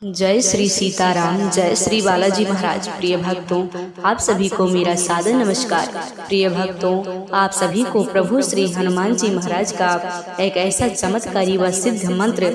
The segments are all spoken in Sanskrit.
जय श्री सीताराम, जय श्री बालाजी महाराज। प्रिय भक्तों, आप सभी को मेरा सादर नमस्कार। प्रिय भक्तों, आप सभी को प्रभु श्री हनुमान जी महाराज का एक ऐसा चमत्कारी व सिद्ध मंत्र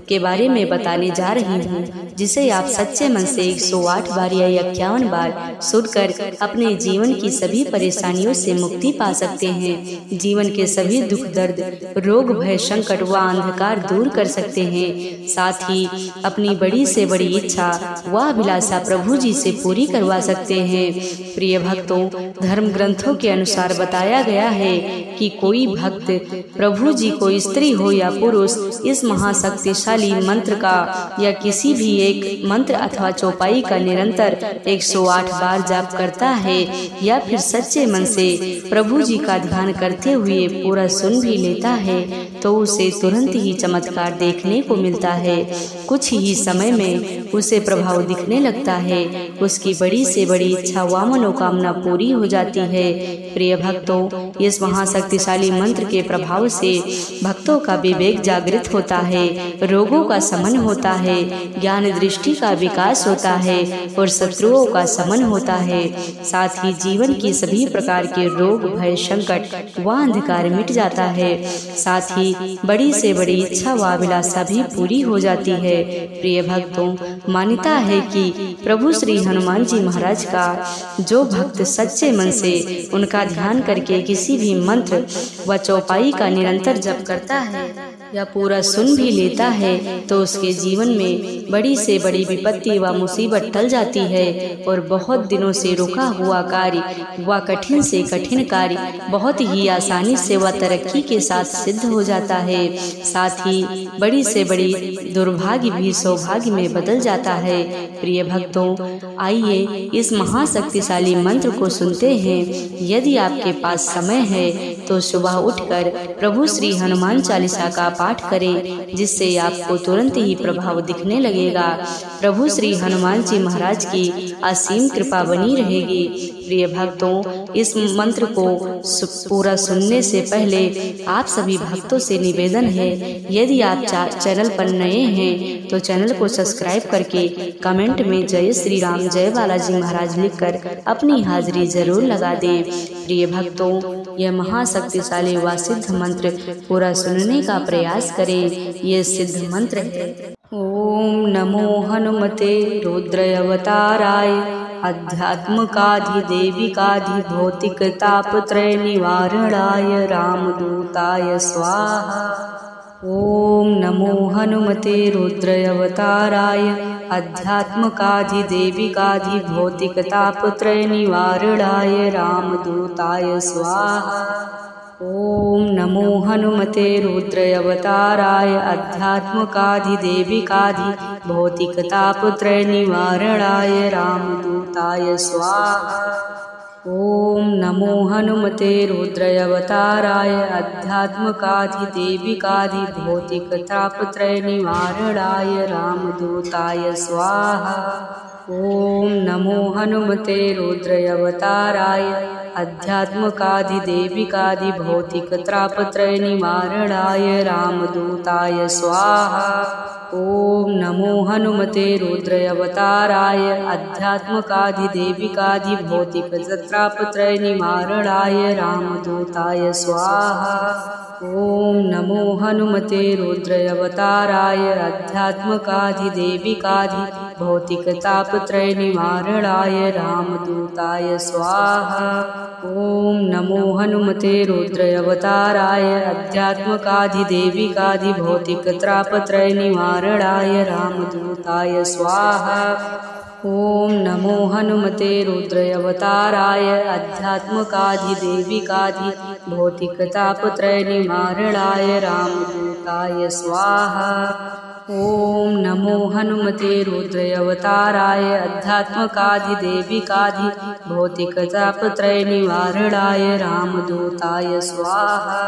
के बारे में बताने जा रही हूँ, जिसे आप सच्चे मन से 108 बार या 51 बार सुनकर अपने जीवन की सभी परेशानियों से मुक्ति पा सकते हैं। जीवन के सभी दुख दर्द, रोग भय, संकट व अंधकार दूर कर सकते हैं। साथ ही अपनी बड़ी से बड़ी इच्छा व अभिलाषा प्रभु जी से पूरी करवा सकते हैं। प्रिय भक्तों, धर्म ग्रंथों के अनुसार बताया गया है कि कोई भक्त प्रभु जी को स्त्री हो या पुरुष इस महाशक्तिशाली मंत्र का या किसी भी एक मंत्र अथवा चौपाई का निरंतर 108 बार जाप करता है या फिर सच्चे मन से प्रभु जी का ध्यान करते हुए पूरा सुन भी लेता है, तो उसे तुरंत ही चमत्कार देखने को मिलता है। कुछ ही समय में उसे प्रभाव दिखने लगता है। उसकी बड़ी से बड़ी इच्छा व मनोकामना पूरी हो जाती है। प्रिय भक्तों, इस महाशक्तिशाली मंत्र के प्रभाव से भक्तों का विवेक जागृत होता है, रोगों का शमन होता है, ज्ञान दृष्टि का विकास होता है और शत्रुओं का शमन होता है। साथ ही जीवन की सभी प्रकार के रोग भय, संकट व अंधकार मिट जाता है। साथ ही बड़ी से बड़ी इच्छा व अभिलाषा भी पूरी हो जाती है। प्रिय भक्तों, मान्यता है कि प्रभु श्री हनुमान जी महाराज का जो भक्त सच्चे मन से उनका ध्यान करके किसी भी मंत्र व चौपाई का निरंतर जप करता है या पूरा सुन भी लेता है, तो उसके जीवन में बड़ी से बड़ी विपत्ति व मुसीबत टल जाती है और बहुत दिनों से रुका हुआ कार्य व कठिन से कठिन कार्य बहुत ही आसानी से व तरक्की के साथ सिद्ध हो जाता है। साथ ही बड़ी से बड़ी दुर्भाग्य भी सौभाग्य में बदल जाता है। प्रिय भक्तों, आइए इस महाशक्तिशाली मंत्र को सुनते हैं। यदि आपके पास समय है तो सुबह उठकर प्रभु श्री हनुमान चालीसा का पाठ करें, जिससे आपको तुरंत ही प्रभाव दिखने लगेगा। प्रभु श्री हनुमान जी महाराज की असीम कृपा बनी रहेगी। प्रिय भक्तों, इस मंत्र को पूरा सुनने से पहले आप सभी भक्तों से निवेदन है, यदि आप चैनल पर नए हैं तो चैनल को सब्सक्राइब करके कमेंट में जय श्री राम, जय बालाजी महाराज लिखकर अपनी हाजिरी जरूर लगा दें। प्रिय भक्तों, यह महाशक्तिशाली व सिद्ध मंत्र पूरा सुनने का प्रयास करें। ये सिद्ध मंत्र है। ओम नमो हनुमते रुद्रावताराय आध्यात्मकाधिदेविकाधि भौतिकतापत्रय निवारणाय रामदूताय स्वाहा। ओम नमो हनुमते रुद्रावताराय आध्यात्मकाधिदेविकाधि भौतिकतापत्रय निवारणाय रामदूताय स्वाहा। ओम नमो हनुमते रुद्रावताराय आध्यात्मकाधिदेविकाधि भौतिकतापत्रय निवारणाय रामदूताय स्वाहा। ओम नमो हनुमते रुद्रावताराय आध्यात्मकाधिदेविकाधि भौतिकतापत्रय निवारणाय रामदूताय स्वाहा। ओम नमो हनुमते रुद्रावताराय आध्यात्मकाधिदेविकाधि भौतिकतापत्रय निवारणाय रामदूताय स्वाहा। ओम नमो हनुमते रुद्रावताराय आध्यात्मकाधिदेविकाधि भौतिकतापत्रय निवारणाय रामदूताय स्वाहा। ओम नमो हनुमते रुद्रावताराय आध्यात्मकाधिदेविकाधि भौतिकतापत्रय निवारणाय रामदूताय स्वाहा। ओम नमो हनुमते रुद्रावताराय आध्यात्मकाधिदेविकाधि भौतिकतापत्रय निवारणाय रामदूताय स्वाहा। ओम नमो हनुमते रुद्रावताराय आध्यात्मकाधिदेविकाधि भौतिकतापत्रय निवारणाय रामदूताय स्वाहा। ओम नमो हनुमते रुद्रावताराय आध्यात्मकाधिदेविकाधि भौतिकतापत्रय निवारणाय रामदूताय स्वाहा।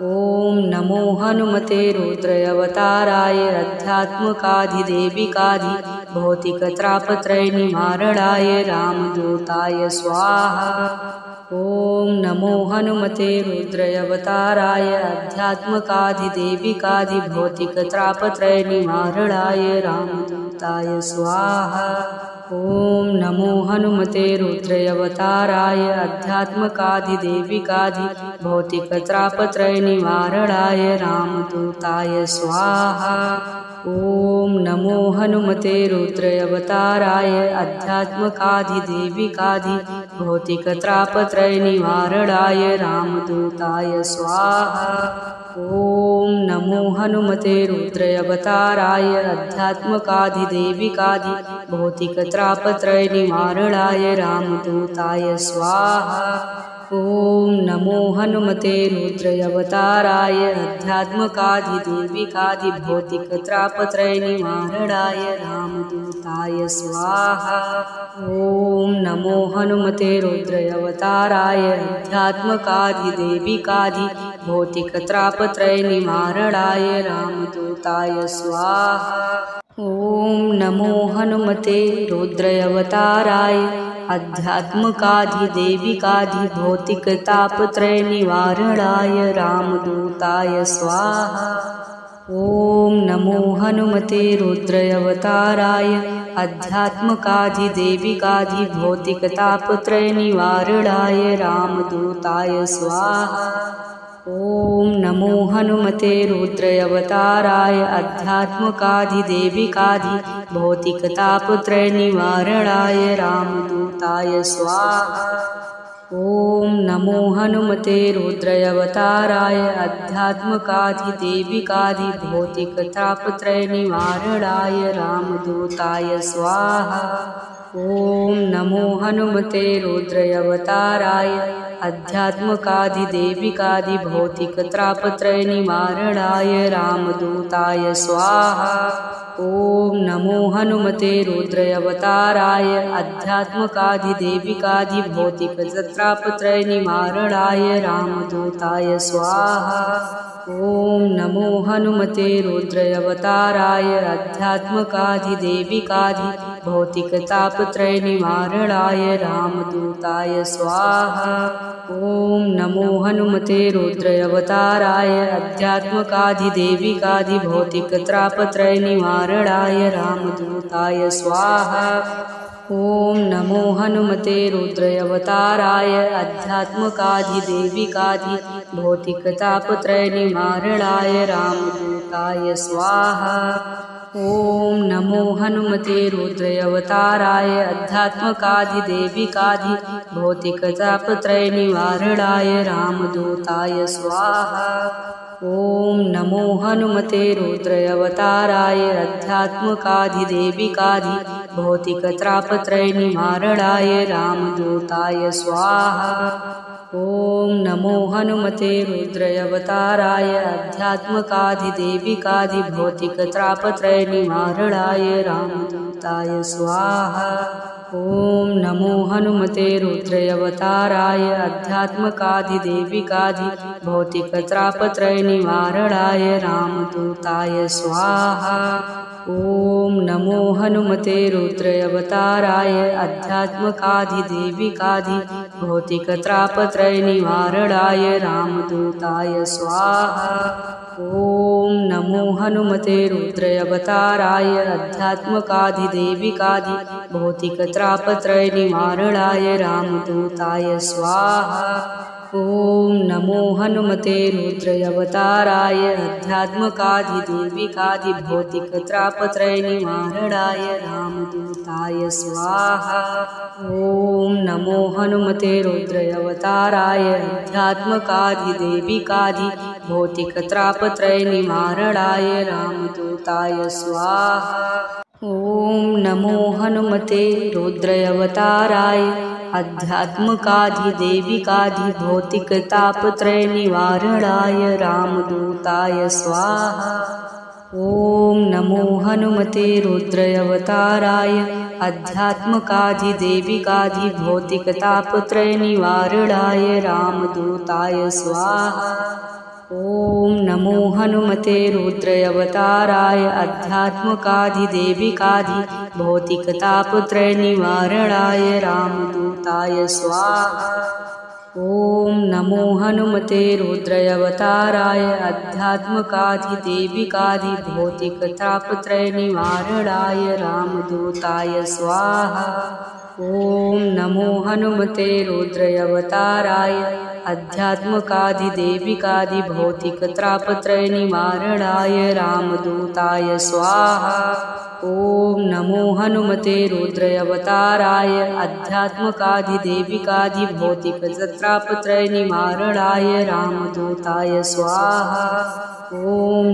ओम नमो हनुमते रुद्रावताराय आध्यात्मकाधिदेविकाधि भौतिकतापत्रय निवारणाय रामदूताय स्वाहा। ओम नमो हनुमते रुद्रावताराय आध्यात्मकाधिदेविकाधि भौतिकतापत्रय निवारणाय रामदूताय रामदूताय स्वाहा। ओम नमो हनुमते रुद्रावताराय अध्यात्मकाधिदेविकाधि भौतिकत्रापत्रय निवारणाय रामदूताय स्वाहा। ओम नमो हनुमते रुद्रावताराय अध्यात्मकाधिदेविकाधि भौतिकत्रापत्रय निवारणाय रामदूताय स्वाहा। ओम नमो हनुमते रुद्रावताराय अध्यात्मकाधिदेविकाधि भौतिकत्रापत्रय निवारणाय रामदूताय स्वाहा। ओम नमो हनुमते रुद्रावताराय अध्यात्मकाधिदेविकाधि भौतिकत्रापत्रय निवारणाय रामदूताय स्वाहा। ओम नमो हनुमते रुद्रावताराय अध्यात्मकाधिदेविकाधि भौतिकत्रापत्रय निवारणाय रामदूताय स्वाहा। ओम नमो हनुमते रुद्रावताराय अध्यात्मकाधिदेविकाधि भौतिकतापत्रय निवारणाय रामदूताय स्वाहा। ओम नमो हनुमते रुद्रावताराय अध्यात्मकाधिदेविकाधि भौतिकतापत्रय निवारणाय रामदूताय स्वाहा। ओम नमो हनुमते रुद्रावताराय अध्यात्मकाधिदेविकाधि भौतिकतापत्रय निवारणाय रामदूताय स्वाहा। ओम नमो हनुमते रुद्रावताराय अध्यात्मकाधिदेविकाधि भौतिकतापत्रय निवारणाय रामदूताय स्वाहा। ओम नमो हनुमते रुद्रावताराय अध्यात्मकाधिदेविकाधि भौतिकत्रापत्रय निवारणाय रामदूताय स्वाहा। ओम नमो हनुमते रुद्रावताराय अध्यात्मकाधिदेविकाधि भौतिकत्रापत्रय निवारणाय रामदूताय स्वाहा। ओम नमो हनुमते रुद्रावताराय अध्यात्मकाधिदेविकाधि भौतिकतापत्रय निवारणाय रामदूताय स्वाहा। ओम नमो हनुमते रुद्रावताराय अध्यात्मकाधिदेविकाधि भौतिकत्रापत्रय निवारणाय रामदूताय स्वाहा। ओम नमो हनुमते रुद्रावताराय अध्यात्मकाधिदेविकाधि भौतिकतापत्रय निवारणाय रामदूताय स्वाहा। ओम नमो हनुमते रुद्रावताराय अध्यात्मकाधिदेविकाधि भौतिकतापत्रय निवारणाय रामदूताय स्वाहा। ओम नमो हनुमते रुद्रावताराय अध्यात्मकाधिदेविकाधि भौतिकत्रापत्रय निवारणाय रामदूताय स्वाहा। ओम नमो हनुमते रुद्रावताराय अध्यात्मकाधिदेविकाधि भौतिकत्रापत्रय निवारणाय रामदूताय स्वाहा। ओम नमो हनुमते रुद्रावताराय अध्यात्मकाधिदेविकाधि भौतिकत्रापत्रय निवारणाय रामदूताय स्वाहा। ओम नमो हनुमते रुद्रावताराय अध्यात्मकाधिदेविकाधि भौतिकत्रापत्रय निवारणाय रामदूताय स्वाहा। ओम नमो हनुमते रुद्रावताराय अध्यात्मकाधिदेविकाधि भौतिकत्रापत्रय निवारणाय रामदूताय स्वाहा। ओम नमो हनुमते रुद्रावताराय अध्यात्मकाधिदेविकाधि भौतिकत्रापत्रय निवारणाय रामदूताय स्वाहा। ओम नमो हनुमते रुद्रावताराय अध्यात्मकाधिदेविकाधि भौतिकत्रापत्रय निवारणाय रामदूताय स्वाहा। ओम नमो हनुमते रुद्रावताराय अध्यात्मकाधिदेविकाधि भौतिकतापत्रय निवारणाय रामदूताय स्वाहा। ओम नमो हनुमते रुद्रावताराय अध्यात्मकाधिदेविकाधि भौतिकतापत्रय निवारणाय रामदूताय स्वाहा। ओम नमो हनुमते रुद्रावताराय अध्यात्मकाधिदेविकाधि भौतिकतापत्रय निवारणाय रामदूताय स्वाहा। ॐ नमो हनुमते रुद्रावताराय आध्यात्मकाधिदेविकाधिभौतिकतापत्रयनिवारणाय रामदूताय स्वाहा। ॐ नमो हनुमते रुद्रावताराय आध्यात्मकाधिदेविकाधिभौतिकतापत्रयनिवारणाय रामदूताय स्वाहा। ॐ नमो हनुमते रुद्रावताराय आध्यात्मकाधिदेविकाधिभौतिकतापत्रयनिवारणाय रामदूताय स्वाहा। ॐ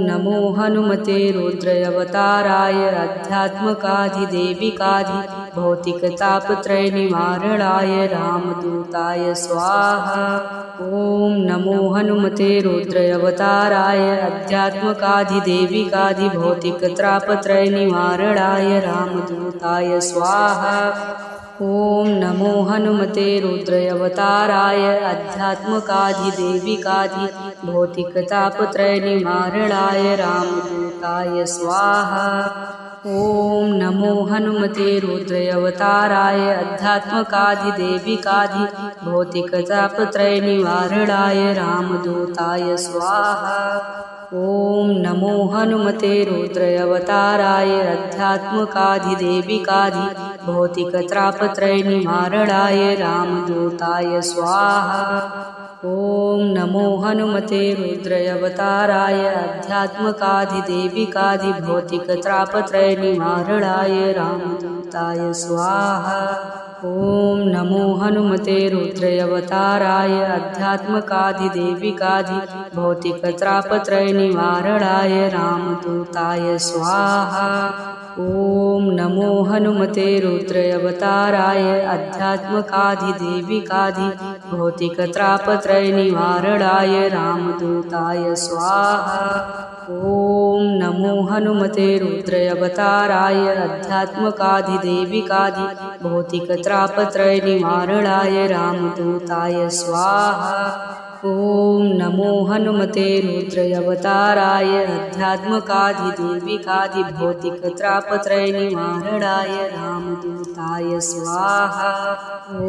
नमो हनुमते रुद्रावताराय आध्यात्मकाधिदेविकाधिभौतिकतापत्रयनिवारणाय रामदूताय स्वाहा। ॐ नमो हनुमते रुद्रावताराय आध्यात्मकाधिदेविकाधिभौतिकतापत्रयनिवारणाय रामदूताय स्वाहा। ॐ नमो हनुमते रुद्रावताराय आध्यात्मकाधिदेविकाधिभौतिकतापत्रयनिवारणाय रामदूताय स्वाहा। ॐ नमो हनुमते रुद्रावताराय आध्यात्मकाधिदेविकाधिभौतिकतापत्रयनिवारणाय रामदूताय स्वाहा। ॐ नमो हनुमते रुद्रावताराय आध्यात्मकाधिदेविकाधिभौतिकतापत्रयनिवारणाय रामदूताय स्वाहा। ॐ नमो हनुमते रुद्रावताराय आध्यात्मकाधिदेविकाधिभौतिकतापत्रयनिवारणाय रामदूताय स्वाहा। ॐ नमो हनुमते रुद्रावताराय आध्यात्मकाधिदेविकाधिभौतिकतापत्रयनिवारणाय रामदूताय स्वाहा। ॐ नमो हनुमते रुद्रावताराय आध्यात्मकाधिदेविकाधिभौतिकतापत्रयनिवारणाय रामदूताय स्वाहा। ॐ नमो हनुमते रुद्रावताराय आध्यात्मकाधिदेविकाधिभौतिकतापत्रयनिवारणाय रामदूताय स्वाहा। ॐ नमो हनुमते रुद्रावताराय आध्यात्मकाधिदेविकाधिभौतिकतापत्रयनिवारणाय रामदूताय स्वाहा। ॐ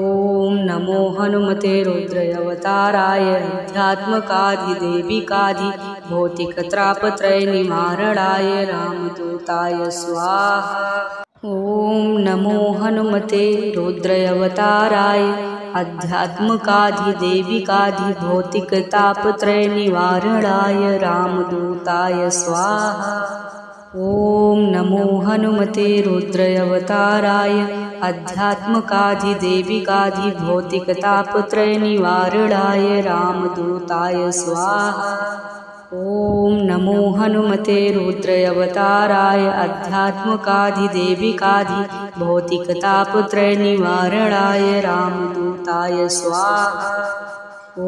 नमो हनुमते रुद्रावताराय आध्यात्मकाधिदेविकाधिभौतिकतापत्रयनिवारणाय रामदूताय स्वाहा। ॐ नमो हनुमते रुद्रावताराय आध्यात्मकाधिदेविकाधिभौतिकतापत्रयनिवारणाय रामदूताय स्वाहा। ॐ नमो हनुमते रुद्रावताराय आध्यात्मकाधिदेविकाधिभौतिकतापत्रयनिवारणाय रामदूताय स्वाहा। ॐ नमो हनुमते रुद्रावताराय आध्यात्मकाधिदेविकाधिभौतिकतापत्रयनिवारणाय रामदूताय स्वाहा। ॐ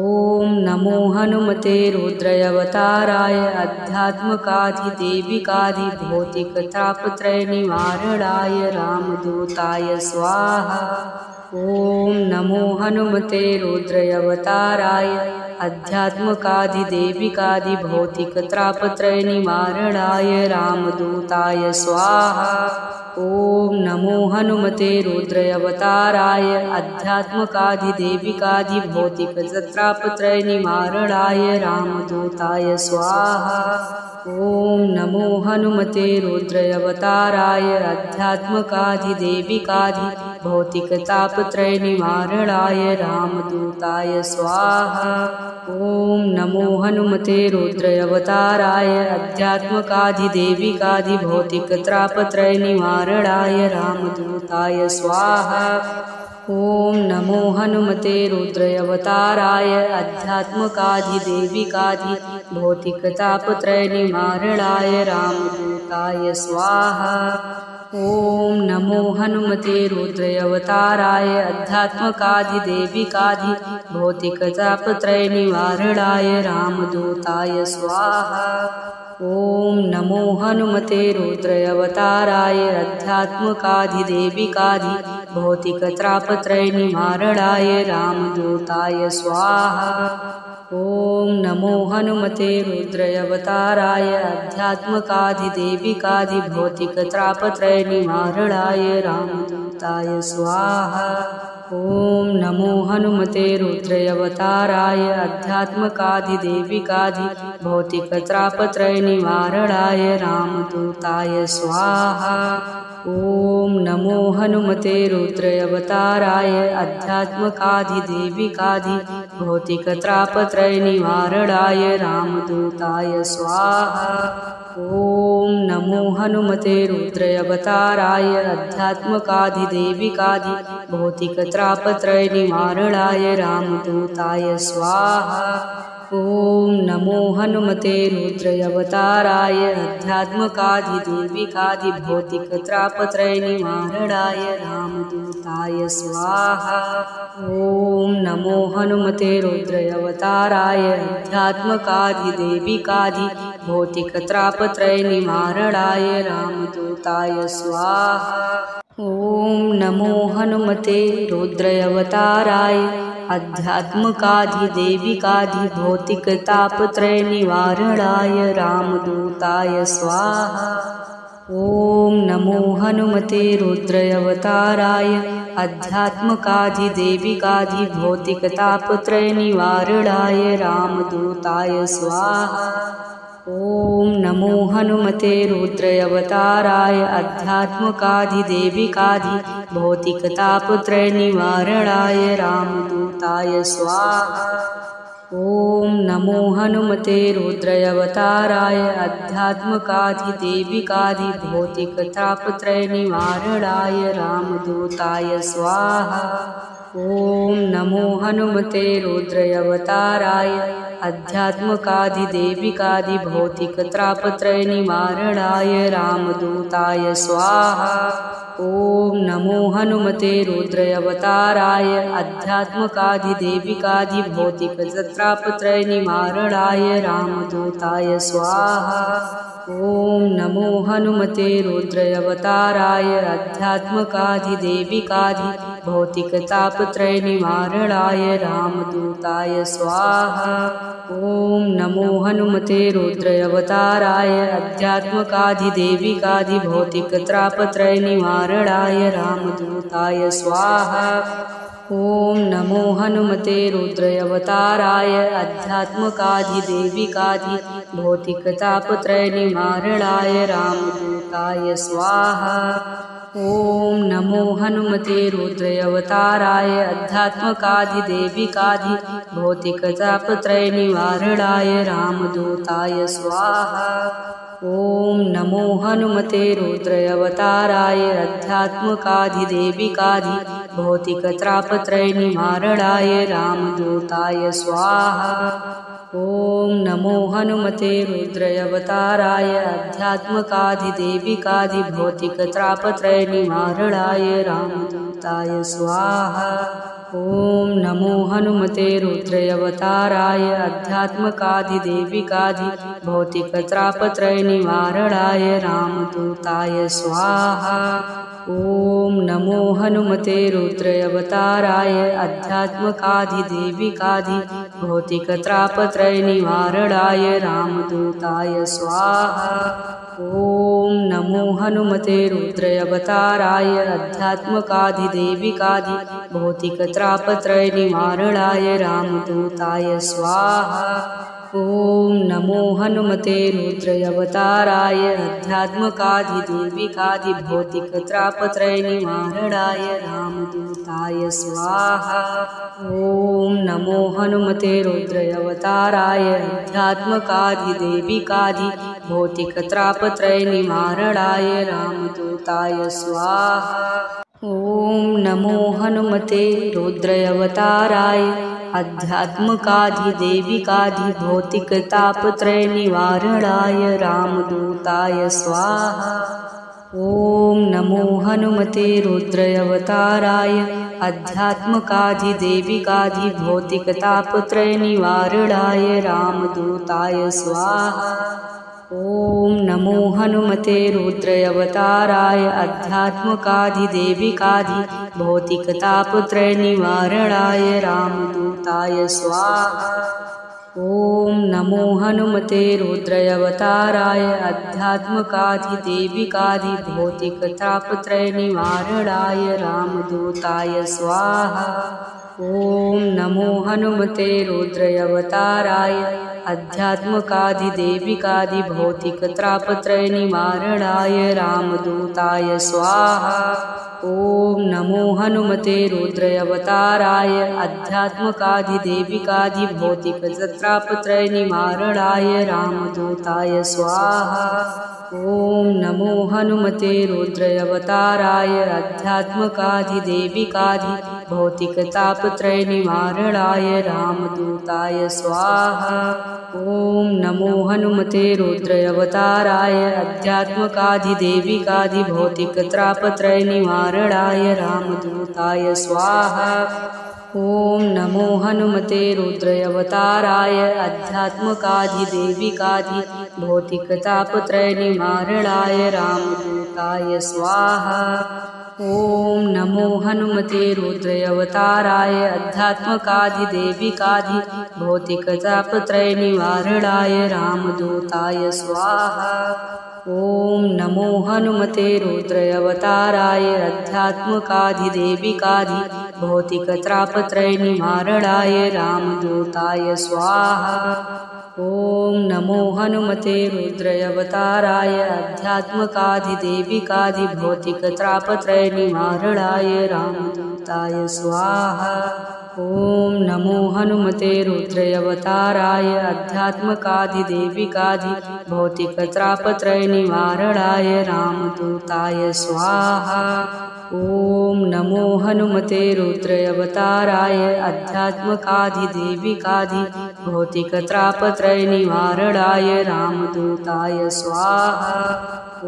नमो हनुमते रुद्रावताराय आध्यात्मकाधिदेविकाधिभौतिकतापत्रयनिवारणाय रामदूताय स्वाहा। ॐ नमो हनुमते रुद्रावताराय आध्यात्मकाधिदेविकाधिभौतिकतापत्रयनिवारणाय रामदूताय स्वाहा। ॐ नमो हनुमते रुद्रावताराय आध्यात्मकाधिदेविकाधिभौतिकतापत्रयनिवारणाय रामदूताय स्वाहा। ॐ नमो हनुमते रुद्रावताराय आध्यात्मकाधिदेविकाधिभौतिकतापत्रयनिवारणाय रामदूताय स्वाहा। ॐ नमो हनुमते रुद्रावताराय आध्यात्मकाधिदेविकाधिभौतिकतापत्रयनिवारणाय रामदूताय स्वाहा। ॐ नमो हनुमते रुद्रावताराय आध्यात्मकाधिदेविकाधिभौतिकतापत्रयनिवारणाय रामदूताय स्वाहा। ॐ नमो हनुमते रुद्रावताराय आध्यात्मकाधिदेविकाधिभौतिकतापत्रयनिवारणाय रामदूताय स्वाहा। ॐ नमो हनुमते रुद्रावताराय आध्यात्मकाधिदेविकाधिभौतिकतापत्रयनिवारणाय रामदूताय स्वाहा। ॐ नमो हनुमते रुद्रावताराय आध्यात्मकाधिदेविकाधिभौतिकतापत्रयनिवारणाय रामदूताय स्वाहा। ॐ नमो हनुमते रुद्रावताराय आध्यात्मकाधिदेविकाधि भौतिकत्रापत्रयनिवारणाय रामदूताय स्वाहा। ॐ नमो हनुमते रुद्रावताराय आध्यात्मकाधिदेविकाधि भौतिकत्रापत्रयनिवारणाय रामदूताय स्वाहा। ॐ नमो हनुमते रुद्रावताराय आध्यात्मकाधिदेविकाधि भौतिकत्रापत्रयनिवारणाय रामदूताय स्वाहा। ॐ नमो हनुमते रुद्रावताराय आध्यात्मकाधिदेविकाधि भौतिकत्रापत्रयनिवारणाय रामदूताय स्वाहा। ॐ नमो हनुमते रुद्रावताराय आध्यात्मकाधिदेविकाधि भौतिकत्रापत्रयनिवारणाय रामदूताय स्वाहा। ॐ नमो हनुमते रुद्रावताराय आध्यात्मकाधिदेविकाधि भौतिकतापत्रयनिवारणाय रामदूताय स्वाहा। ॐ नमो हनुमते रुद्रावताराय आध्यात्मकाधिदेविकाधि भौतिकतापत्रयनिवारणाय रामदूताय स्वाहा। ॐ नमो हनुमते रुद्रावताराय आध्यात्मकाधिदेविकाधि भौतिकतापत्रयनिवारणाय रामदूताय स्वाहा। ॐ नमो हनुमते रुद्रावताराय आध्यात्मकाधिदेविकाधि भौतिकतापत्रयनिवारणाय रामदूताय स्वाहा। ॐ नमो हनुमते रुद्रावताराय आध्यात्मकाधिदेविकाधि भौतिकत्रापत्रयनिवारणाय रामदूताय स्वाहा। ॐ नमो हनुमते रुद्रावताराय आध्यात्मकाधिदेविकाधि भौतिकत्रापत्रयनिवारणाय रामदूताय स्वाहा। ॐ नमो हनुमते रुद्रावताराय आध्यात्मकाधिदेविकाधि भौतिकतापत्रयनिवारणाय रामदूताय स्वाहा। ॐ नमो हनुमते रुद्रावताराय आध्यात्मकाधिदेविकाधि भौतिकत्रापत्रयनिवारणाय रामदूताय स्वाहा। ॐ नमो हनुमते रुद्रावताराय आध्यात्मकाधिदेविकाधि भौतिकतापत्रयनिवारणाय रामदूताय स्वाहा। ॐ नमो हनुमते रुद्रावताराय आध्यात्मकाधिदेविकाधि भौतिकतापत्रयनिवारणाय रामदूताय स्वाहा। ॐ नमो हनुमते रुद्रावताराय आध्यात्मकाधिदेविकाधि भौतिकत्रापत्रयनिवारणाय रामदूताय स्वाहा। ॐ नमो हनुमते रुद्रावताराय आध्यात्मकाधिदेविकाधि भौतिकत्रापत्रयनिवारणाय रामदूताय स्वाहा। ॐ नमो हनुमते रुद्रावताराय आध्यात्मकाधिदेविकाधि भौतिकत्रापत्रयनिवारणाय रामदूताय स्वाहा। ॐ नमो हनुमते रुद्रावताराय आध्यात्मकाधिदेविकाधि भौतिकत्रापत्रयनिवारणाय रामदूताय स्वाहा। ॐ नमो हनुमते रुद्रावताराय आध्यात्मकाधिदेविकाधि भौतिकत्रापत्रयनिवारणाय रामदूताय स्वाहा। ॐ नमो हनुमते रुद्रावताराय आध्यात्मकाधिदेविकाधि भौतिकत्रापत्रयनिवारणाय रामदूताय स्वाहा। ॐ नमो हनुमते रुद्रावताराय आध्यात्मकाधिदेविकाधि भौतिकत्रापत्रयनिवारणाय रामदूताय स्वाहा। ॐ नमो हनुमते रुद्रावताराय आध्यात्मकाधिदेविकाधि भौतिकतापत्रयनिवारणाय रामदूताय स्वाहा। ॐ नमो हनुमते रुद्रावताराय आध्यात्मकाधिदेविकाधि भौतिकतापत्रयनिवारणाय रामदूताय स्वाहा। ॐ नमो हनुमते रुद्रावताराय आध्यात्मकाधिदेविकाधि भौतिकतापत्रयनिवारणाय रामदूताय स्वाहा। ॐ नमो हनुमते रुद्रावताराय आध्यात्मकाधिदेविकाधिभौतिकतापत्रयनिवारणाय रामदूताय स्वाहा। ॐ नमो हनुमते रुद्रावताराय आध्यात्मकाधिदेविकाधिभौतिकतापत्रयनिवारणाय रामदूताय स्वाहा। ॐ नमो हनुमते रुद्रावताराय आध्यात्मकाधिदेविकाधिभौतिकतापत्रयनिवारणाय रामदूताय स्वाहा। ॐ नमो हनुमते रुद्रावताराय आध्यात्मकाधिदेविकाधिभौतिकतापत्रयनिवारणाय रामदूताय स्वाहा। ॐ नमो हनुमते रुद्रावताराय आध्यात्मकाधिदेविकाधिभौतिकतापत्रयनिवारणाय रामदूताय स्वाहा। ॐ नमो हनुमते रुद्रावताराय आध्यात्मकाधिदेविकाधिभौतिकतापत्रयनिवारणाय रामदूताय स्वाहा। ॐ नमो हनुमते रुद्रावताराय आध्यात्मकाधिदेविकाधिभौतिकतापत्रयनिवारणाय रामदूताय स्वाहा। ॐ नमो हनुमते रुद्रावताराय आध्यात्मकाधिदेविकाधिभौतिकतापत्रयनिवारणाय रामदूताय स्वाहा। ॐ नमो हनुमते रुद्रावताराय आध्यात्मकाधिदेविकाधिभौतिकतापत्रयनिवारणाय रामदूताय स्वाहा। ॐ नमो हनुमते रुद्रावताराय आध्यात्मकाधिदेविकाधिभौतिकतापत्रयनिवारणाय रामदूताय स्वाहा। ॐ नमो हनुमते रुद्रावताराय आध्यात्मकाधिदेविकाधिभौतिकतापत्रयनिवारणाय रामदूताय स्वाहा। ॐ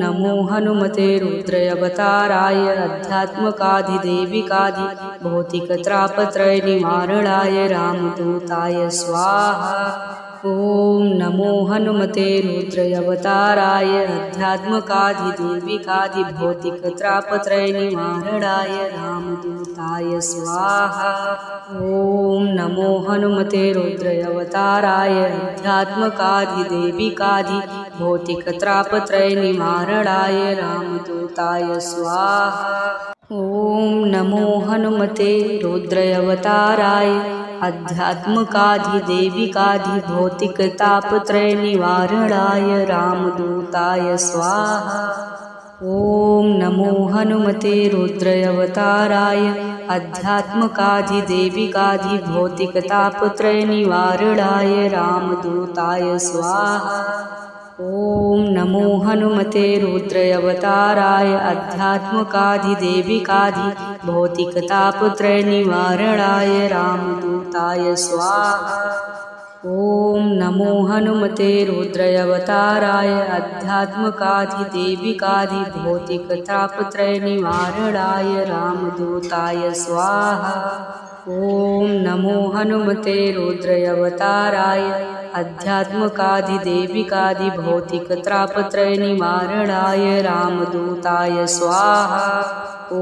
नमो हनुमते रुद्रावताराय आध्यात्मकाधिदेविकाधिभौतिकतापत्रयनिवारणाय रामदूताय स्वाहा। ॐ नमो हनुमते रुद्रावताराय आध्यात्मकाधिदेविकाधिभौतिकतापत्रयनिवारणाय रामदूताय स्वाहा। ॐ नमो हनुमते रुद्रावताराय आध्यात्मकाधिदेविकाधिभौतिकतापत्रयनिवारणाय रामदूताय स्वाहा। ॐ नमो हनुमते रुद्रावताराय आध्यात्मकाधिदेविकाधिभौतिकतापत्रयनिवारणाय रामदूताय स्वाहा। ॐ नमो हनुमते रुद्रावताराय आध्यात्मकाधिदेविकाधिभौतिकतापत्रयनिवारणाय रामदूताय स्वाहा। ॐ नमो हनुमते रुद्रावताराय आध्यात्मकाधिदेविकाधिभौतिकतापत्रयनिवारणाय रामदूताय स्वाहा। ॐ नमो हनुमते रुद्रावताराय आध्यात्मकाधिदेविकाधिभौतिकतापत्रयनिवारणाय रामदूताय स्वाहा। ॐ नमो हनुमते रुद्रावताराय आध्यात्मकाधिदेविकाधिभौतिकतापत्रयनिवारणाय रामदूताय स्वाहा। ॐ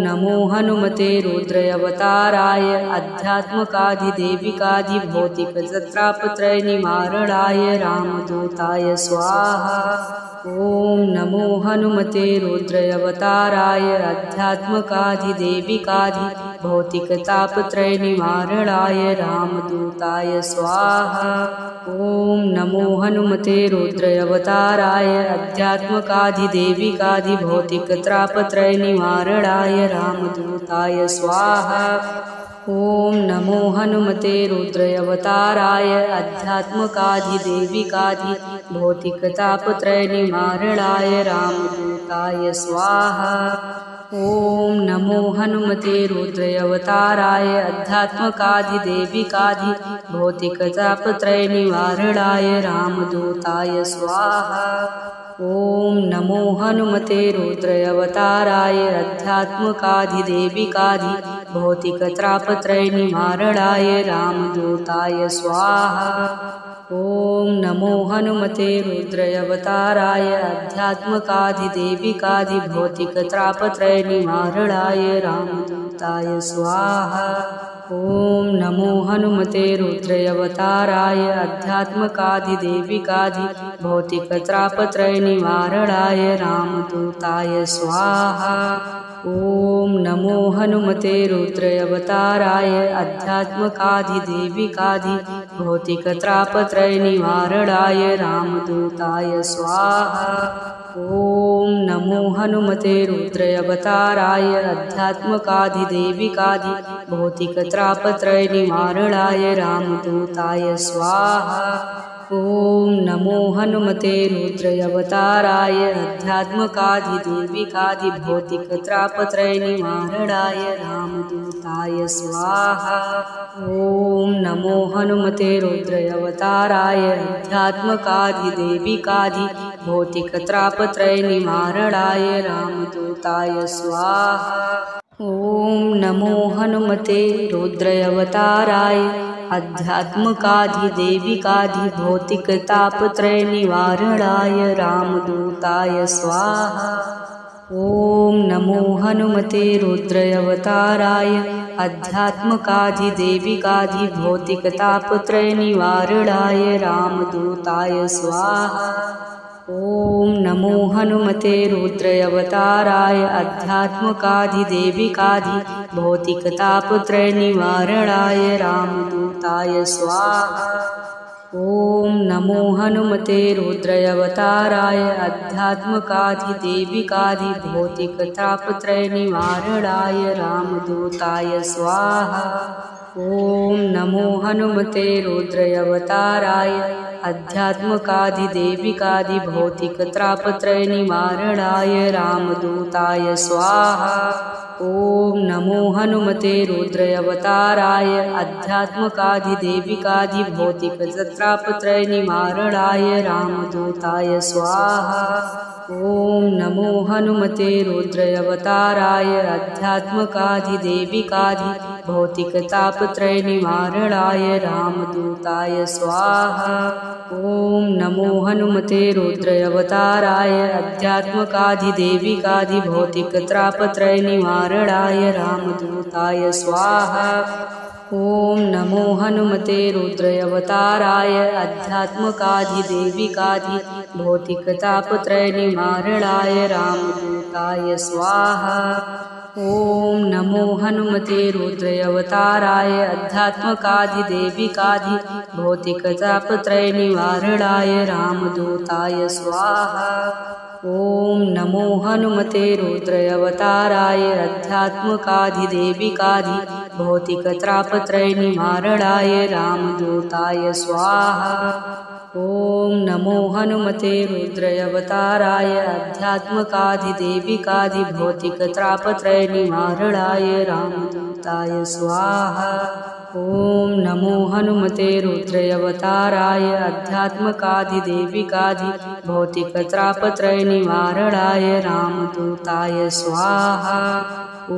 नमो हनुमते रुद्रावताराय आध्यात्मकाधिदेविकाधिभौतिकतापत्रयनिवारणाय रामदूताय स्वाहा। ॐ नमो हनुमते रुद्रावताराय आध्यात्मकाधिदेविकाधिभौतिकतापत्रयनिवारणाय रामदूताय स्वाहा। ॐ नमो हनुमते रुद्रावताराय आध्यात्मकाधिदेविकाधिभौतिकतापत्रयनिवारणाय रामदूताय स्वाहा। ॐ नमो हनुमते रुद्रावताराय आध्यात्मकाधिदेविकाधिभौतिकतापत्रयनिवारणाय रामदूताय स्वाहा। ॐ नमो हनुमते रुद्रावताराय आध्यात्मकाधिदेविकाधिभौतिकतापत्रयनिवारणाय रामदूताय स्वाहा। ॐ नमो हनुमते रुद्रावताराय आध्यात्मकाधिदेविकाधिभौतिकतापत्रयनिवारणाय रामदूताय स्वाहा। ॐ नमो हनुमते रुद्रावताराय आध्यात्मकाधिदेविकाधिभौतिकतापत्रयनिवारणाय रामदूताय स्वाहा। ॐ नमो हनुमते रुद्रावताराय अध्यात्मकाधिदेविकाधि भौतिकत्रापत्रयनिवारणाय रामदूताय स्वाहा। ॐ नमो हनुमते रुद्रावताराय अध्यात्मकाधिदेविकाधि भौतिकत्रापत्रयनिवारणाय रामदूताय स्वाहा। ॐ नमो हनुमते रुद्रावताराय अध्यात्मकाधिदेविकाधि भौतिकत्रापत्रयनिवारणाय रामदूताय स्वाहा। ॐ नमो हनुमते रुद्रावताराय अध्यात्मकाधिदेविकाधि भौतिकत्रापत्रयनिवारणाय रामदूताय स्वाहा। ॐ नमो हनुमते रुद्रावताराय अध्यात्मकाधिदेविकाधि भौतिकत्रापत्रयनिवारणाय रामदूताय स्वाहा। ॐ नमो हनुमते रुद्रावताराय अध्यात्मकाधिदेविकाधि भौतिकतापत्रयनिवारणाय रामदूताय स्वाहा। ॐ नमो हनुमते रुद्रावताराय अध्यात्मकाधिदेविकाधि भौतिकतापत्रयनिवारणाय रामदूताय स्वाहा। ॐ नमो हनुमते रुद्रावताराय अध्यात्मकाधिदेविकाधि भौतिकतापत्रयनिवारणाय रामदूताय स्वाहा। ॐ नमो हनुमते रुद्रावताराय अध्यात्मकाधिदेविकाधि भौतिकतापत्रयनिवारणाय रामदूताय स्वाहा। ॐ नमो हनुमते रुद्रावताराय अध्यात्मकाधिदेविकाधि भौतिकत्रापत्रयनिवारणाय रामदूताय स्वाहा। ॐ नमो हनुमते रुद्रावताराय अध्यात्मकाधिदेविकाधि भौतिकत्रापत्रयनिवारणाय रामदूताय स्वाहा। ॐ नमो हनुमते रुद्रावताराय अध्यात्मकाधिदेविकाधि भौतिकतापत्रयनिवारणाय रामदूताय स्वाहा। ॐ नमो हनुमते रुद्रावताराय अध्यात्मकाधिदेविकाधि भौतिकत्रापत्रयनिवारणाय रामदूताय स्वाहा। ॐ नमो हनुमते रुद्रावताराय अध्यात्मकाधिदेविकाधि भौतिकतापत्रयनिवारणाय रामदूताय स्वाहा। ॐ नमो हनुमते रुद्रावताराय अध्यात्मकाधिदेविकाधि भौतिकतापत्रयनिवारणाय रामदूताय स्वाहा। ॐ नमो हनुमते रुद्रावताराय अध्यात्मकाधिदेविकाधि भौतिकत्रापत्रयनिवारणाय रामदूताय स्वाहा। ॐ नमो हनुमते रुद्रावताराय अध्यात्मकाधिदेविकाधि भौतिकत्रापत्रयनिवारणाय रामदूताय स्वाहा। ॐ नमो हनुमते रुद्रावताराय अध्यात्मकाधिदेविकाधि भौतिकत्रापत्रयनिवारणाय रामदूताय स्वाहा। ॐ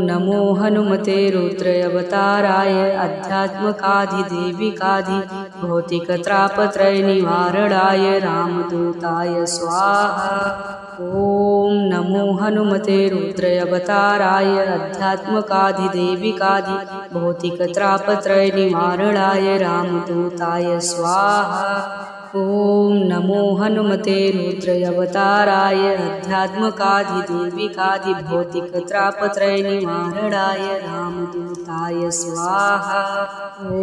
नमो हनुमते रुद्रावताराय अध्यात्मकाधिदेविकाधि भौतिकत्रापत्रयनिवारणाय रामदूताय स्वाहा। ॐ नमो हनुमते रुद्रावताराय अध्यात्मकाधिदेविकाधि भौतिकत्रापत्रयनिवारणाय रामदूताय स्वाहा। ॐ नमो हनुमते रुद्रावताराय अध्यात्मकाधिदेविकाधि भौतिकत्रापत्रयनिवारणाय रामदूताय स्वाहा। ॐ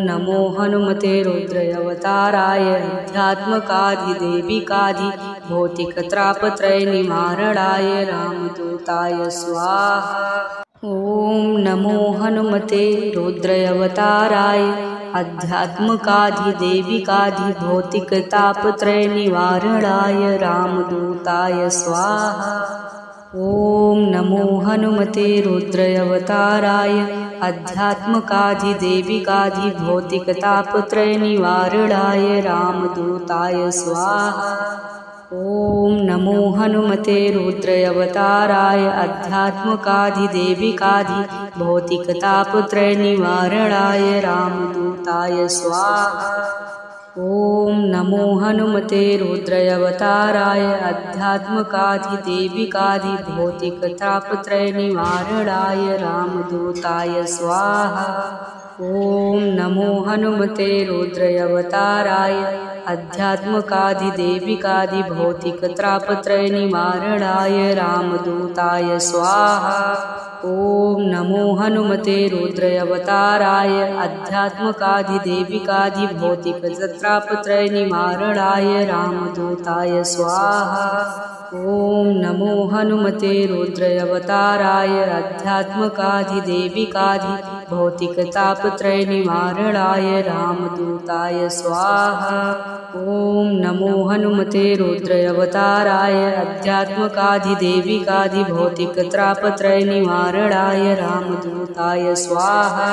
नमो हनुमते रुद्रावताराय अध्यात्मकाधिदेविकाधि भौतिकत्रापत्रयनिवारणाय रामदूताय स्वाहा। ॐ नमो हनुमते रुद्रावताराय अध्यात्मकाधिदेविकाधि भौतिकतापत्रयनिवारणाय रामदूताय स्वाहा। ॐ नमो हनुमते रुद्रावताराय अध्यात्मकाधिदेविकाधि भौतिकतापत्रयनिवारणाय रामदूताय स्वाहा। ॐ नमो हनुमते रुद्रावताराय अध्यात्मकाधिदेविकाधि भौतिकतापत्रयनिवारणाय रामदूताय स्वाहा। ॐ नमो हनुमते रुद्रावताराय आध्यात्मकाधिदेविकाधिभौतिकतापत्रयनिवारणाय रामदूताय स्वाहा। ॐ नमो हनुमते रुद्रावताराय आध्यात्मकाधिदेविकाधिभौतिकतापत्रयनिवारणाय रामदूताय स्वाहा। ॐ नमो हनुमते रुद्रावताराय आध्यात्मकाधिदेविकाधिभौतिकतापत्रयनिवारणाय रामदूताय स्वाहा। ॐ नमो हनुमते रुद्रावताराय आध्यात्मकाधिदेविकाधिभौतिकतापत्रयनिवारणाय रामदूताय स्वाहा। ॐ नमो हनुमते रुद्रावताराय आध्यात्मकाधिदेविकाधिभौतिकतापत्रयनिवारणाय रामदूताय स्वाहा।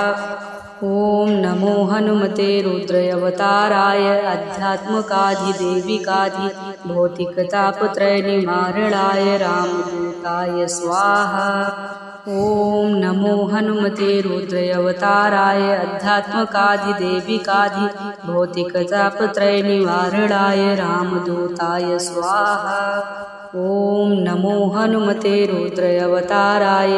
ॐ नमो हनुमते रुद्रावताराय आध्यात्मकाधिदेविकाधिभौतिकतापत्रयनिवारणाय रामदूताय स्वाहा। ॐ नमो हनुमते रुद्रावताराय आध्यात्मकाधिदेविकाधिभौतिकतापत्रयनिवारणाय रामदूताय स्वाहा। ॐ नमो हनुमते रुद्रावताराय